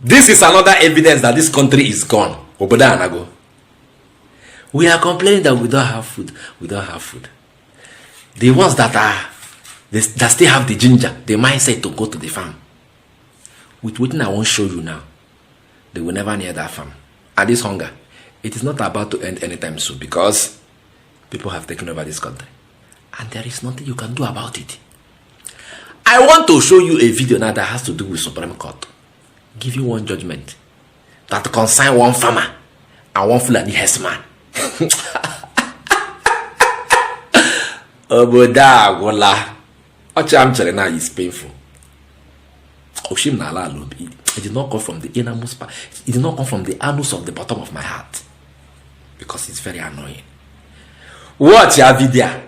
This is another evidence that this country is gone. Oboda Anago. We are complaining that we don't have food. We don't have food. The ones that that still have the ginger, the mindset to go to the farm. With what I won't show you now, they will never near that farm. And this hunger, it is not about to end anytime soon because people have taken over this country. And there is nothing you can do about it. I want to show you a video now that has to do with Supreme Court. Give you one judgment that concern one farmer and one Fulani herdsman. Oboda Gola. What I'm telling now is painful. Oshim Nala Lobi. It did not come from the innermost part. It did not come from the anus of the bottom of my heart. Because it's very annoying. Watch your video.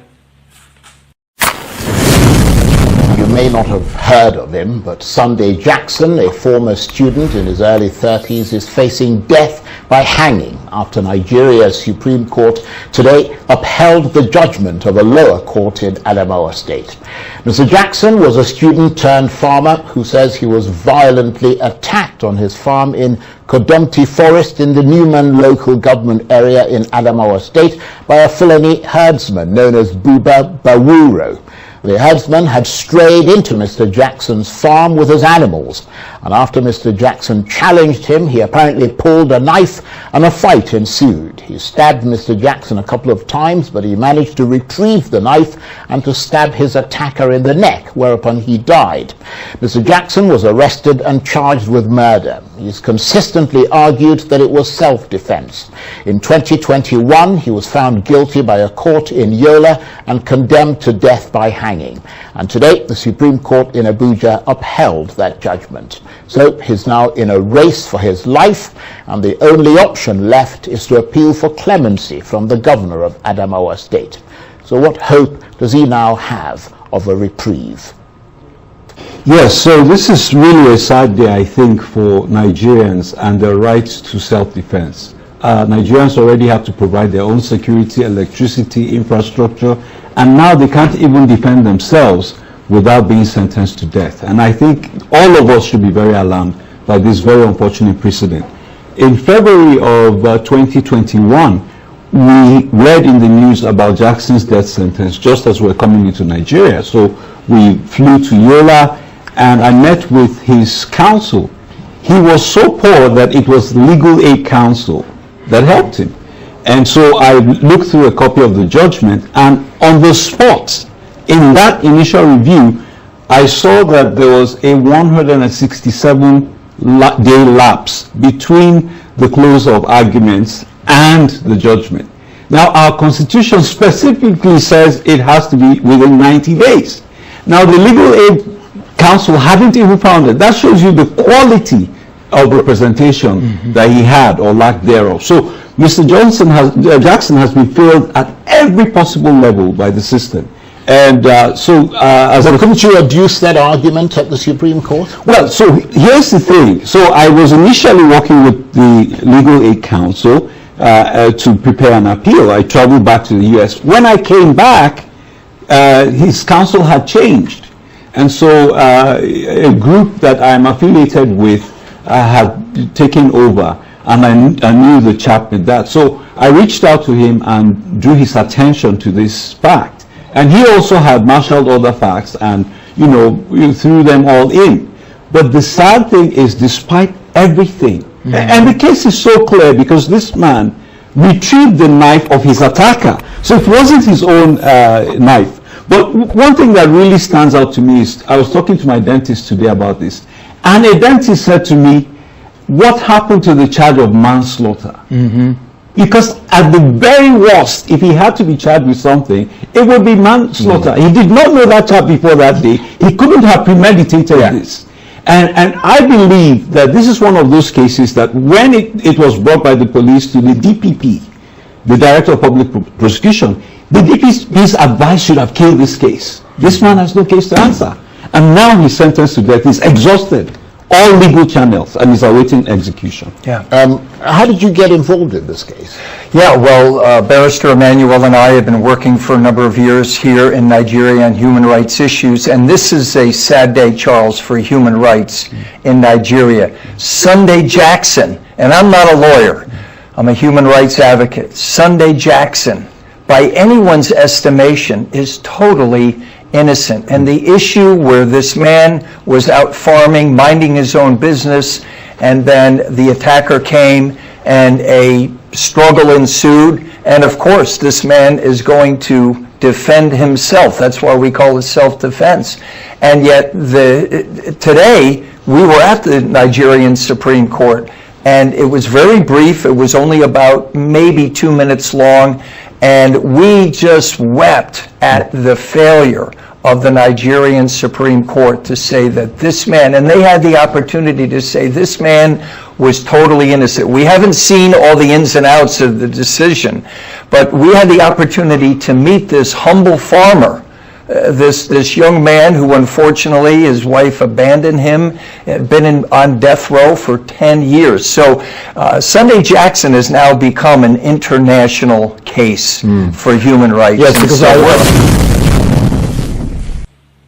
You may not have heard of him, but Sunday Jackson, a former student in his early 30s, is facing death by hanging after Nigeria's Supreme Court today upheld the judgment of a lower court in Adamawa State. Mr. Jackson was a student turned farmer who says he was violently attacked on his farm in Kodomti Forest in the Newman local government area in Adamawa State by a Fulani herdsman known as Buba Bawuro. The herdsman had strayed into Mr. Jackson's farm with his animals, and after Mr. Jackson challenged him, he apparently pulled a knife and a fight ensued. He stabbed Mr. Jackson a couple of times, but he managed to retrieve the knife and to stab his attacker in the neck, whereupon he died. Mr. Jackson was arrested and charged with murder. He's consistently argued that it was self-defense. In 2021, he was found guilty by a court in Yola and condemned to death by hanging. And today, the Supreme Court in Abuja upheld that judgment. So he's now in a race for his life, and the only option left is to appeal for clemency from the governor of Adamawa State. So what hope does he now have of a reprieve? Yes, so this is really a sad day, I think, for Nigerians and their rights to self-defense. Nigerians already have to provide their own security, electricity, infrastructure, and now they can't even defend themselves without being sentenced to death. And I think all of us should be very alarmed by this very unfortunate precedent. In February of 2021, we read in the news about Jackson's death sentence just as we're coming into Nigeria. So we flew to Yola and I met with his counsel. He was so poor that it was Legal Aid Council that helped him. And so I looked through a copy of the judgment, and on the spot, in that initial review, I saw that there was a 167-day lapse between the close of arguments and the judgment. Now, our Constitution specifically says it has to be within 90 days. Now, the Legal Aid Council haven't even found it. That shows you the quality of representation that he had or lack thereof. So Mr. Jackson has been failed at every possible level by the system. And couldn't you adduce that argument at the Supreme Court? Well, so here's the thing. So I was initially working with the Legal Aid Council to prepare an appeal. I traveled back to the US. When I came back, his counsel had changed. And so a group that I'm affiliated with had taken over, and I knew the chap with that. So I reached out to him and drew his attention to this fact. And he also had marshaled other facts and, threw them all in. But the sad thing is, despite everything, and the case is so clear because this man retrieved the knife of his attacker. So it wasn't his own knife. But one thing that really stands out to me is, I was talking to my dentist today about this, and a dentist said to me, what happened to the charge of manslaughter? Because at the very worst, if he had to be charged with something, it would be manslaughter. He did not know that chap before that day. He couldn't have premeditated this. And I believe that this is one of those cases that when it was brought by the police to the DPP, the Director of Public Prosecution, the DPP's advice should have killed this case. This man has no case to answer. And now he's sentenced to death. He's exhausted all legal channels and is awaiting execution. Yeah. How did you get involved in this case? Yeah, well, Barrister Emmanuel and I have been working for a number of years here in Nigeria on human rights issues, and this is a sad day, Charles, for human rights in Nigeria. Sunday Jackson, and I'm not a lawyer, I'm a human rights advocate. Sunday Jackson, by anyone's estimation, is totally innocent. And the issue where this man was out farming, minding his own business, and then the attacker came and a struggle ensued. And of course, this man is going to defend himself. That's why we call it self-defense. And yet today, we were at the Nigerian Supreme Court, and it was very brief. It was only about maybe 2 minutes long. And we just wept at the failure of the Nigerian Supreme Court to say that this man, and they had the opportunity to say this man was totally innocent. We haven't seen all the ins and outs of the decision, but we had the opportunity to meet this humble farmer, this young man who unfortunately his wife abandoned him, had been on death row for 10 years. So Sunday Jackson has now become an international case for human rights. Yes, because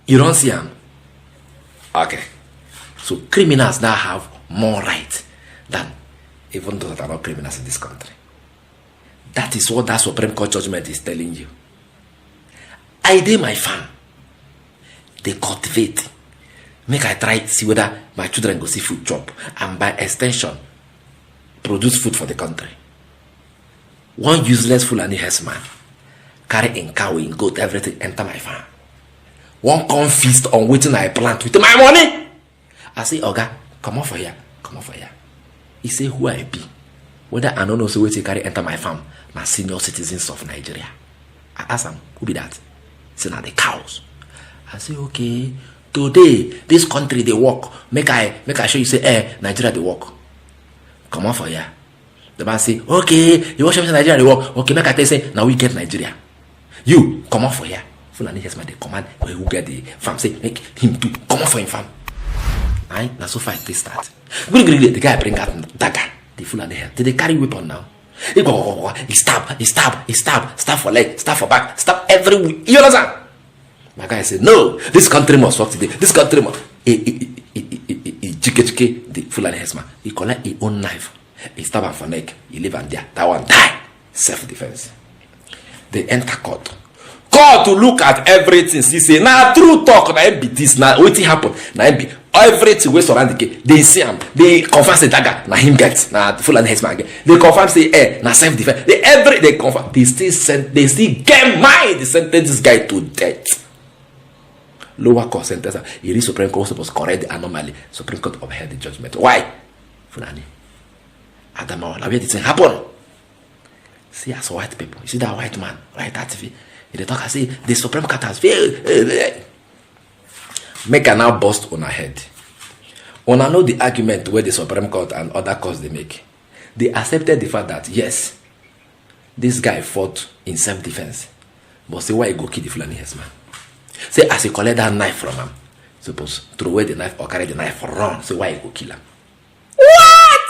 You don't see them. Okay. So criminals now have more rights than even those that are not criminals in this country. That is what that Supreme Court judgment is telling you. I did my farm. They cultivate. Make I try see whether my children go see food chop, and by extension produce food for the country. One useless Fulani herdsman carry in cow, in goat, everything enter my farm. One come feast on waiting I plant with my money. I say, Oga, come on for here, come on for here. He say, who I be? Whether I don't know so wait carry enter my farm, my senior citizens of Nigeria. I ask him, who be that? He say, now the cows. I say, okay, today this country they work. Make I show you say, Nigeria they work. Come on for here. The man say, okay, you watch Nigeria they work. Okay, make I tell you say, now we get Nigeria. You come on for here. Fulani herdsman they command who get the farm say make him to come on for him farm. Aye, now so fight they start. The guy bring out dagger. The Fulani head. Did they carry weapon now? He go, he stab for leg, stab for back, stab everywhere. You understand? My guy said, no, this country must work today. This country must. He jike the Fulani herdsman. He collect his own knife. He stab him for neck. He leave him there. That one die. Self-defense. They enter court. God to look at everything. He say, nah, true talk. Now be this. Now what happen? Now be everything we surround the case. They see him. They confirm say dagger. Now him get. Now the Fulani herdsman get. They confirm say, now self defense. They confirm. They still get mine. They sentence this guy to death. Lower court sentence. It is Supreme Court supposed to correct the anomaly. Supreme Court upheld the judgment. Why? Fulani. Adamawa. Now where this thing happen? See as white people. You see that white man, right? That TV. They talk and say the Supreme Court has failed. Make a now bust on her head. On I know the argument where the Supreme Court and other courts they make. They accepted the fact that yes, this guy fought in self-defense. But say why he go kill the Fulani herdsman? Say as he collect that knife from him, suppose throw away the knife or carry the knife for run. Say why he go kill him? What?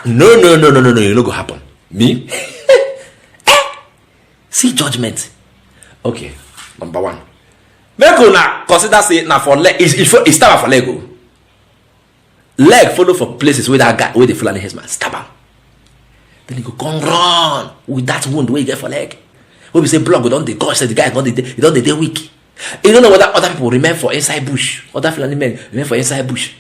No, you no go happen. Me? See judgment. Okay, number one. Make una consider say na for leg. It's stab for leg. Leg follow for places where that guy, where the Fulani herdsman stab him. Then he go come run with that wound where he get for leg. When we say blood, we don't the gosh, say the guy don't the weak. You don't know whether other people remain for inside bush. Other Fulani men remain for inside bush.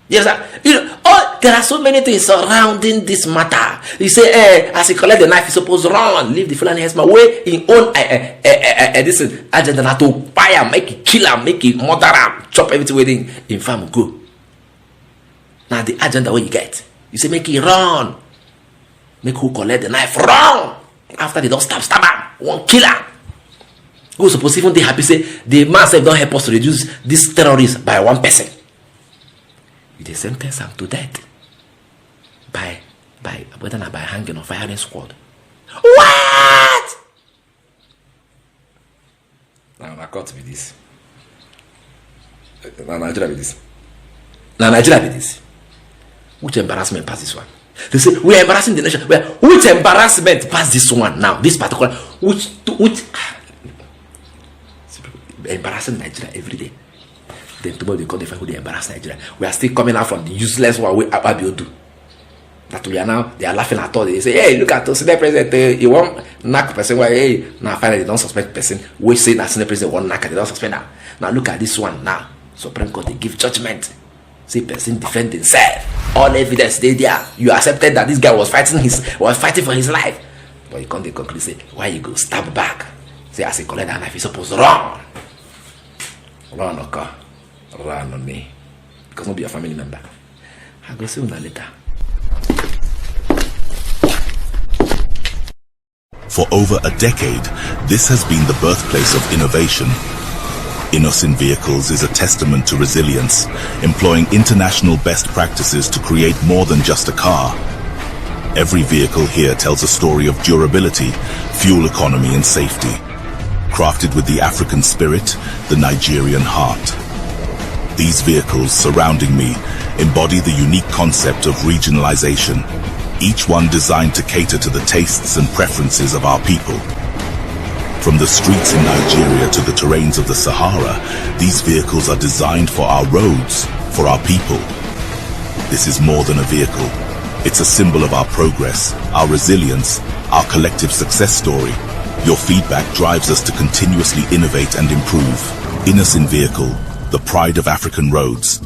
Yes, sir. You know, there are so many things surrounding this matter. You say, as he collect the knife, he's supposed to run, leave the Fulani herdsman way in own this agenda not to fire, make it kill him, make it murder him, chop everything within in farm go. Now the agenda what you get, you say make it run, make who collect the knife run. After they don't stab him, one kill him. Who's supposed to even they happy say the man said don't help us to reduce this terrorist by one person. They sentence him to death by whether not by hanging or firing squad. What? Now I got to be this. Now Nigeria be this. Now Nigeria be this. Which embarrassment pass this one? They say we are embarrassing the nation. Well, which embarrassment pass this one now? This particular which embarrassing Nigeria every day. Then tomorrow they come to find who they embarrass Nigeria. We are still coming out from the useless one we Ababio do. That we are now, they are laughing at all. They say, hey, look at us, Senate President, you want knock person, why, hey, now finally they don't suspect person. We say that Senate President won't knock, they don't suspect now. Now look at this one now. Supreme Court, they give judgment. Say person defend himself. All evidence they there. You accepted that this guy was fighting for his life. But you come to conclude, say, why you go stab back? Say, as a collect that knife, you're supposed to run. Run, okay. Run on me. Because not be a family member. I go see you later. For over a decade, this has been the birthplace of innovation. Innocent Vehicles is a testament to resilience, employing international best practices to create more than just a car. Every vehicle here tells a story of durability, fuel economy and safety. Crafted with the African spirit, the Nigerian heart. These vehicles surrounding me embody the unique concept of regionalization, each one designed to cater to the tastes and preferences of our people. From the streets in Nigeria to the terrains of the Sahara, these vehicles are designed for our roads, for our people. This is more than a vehicle. It's a symbol of our progress, our resilience, our collective success story. Your feedback drives us to continuously innovate and improve. Innocent Vehicle, the pride of African roads.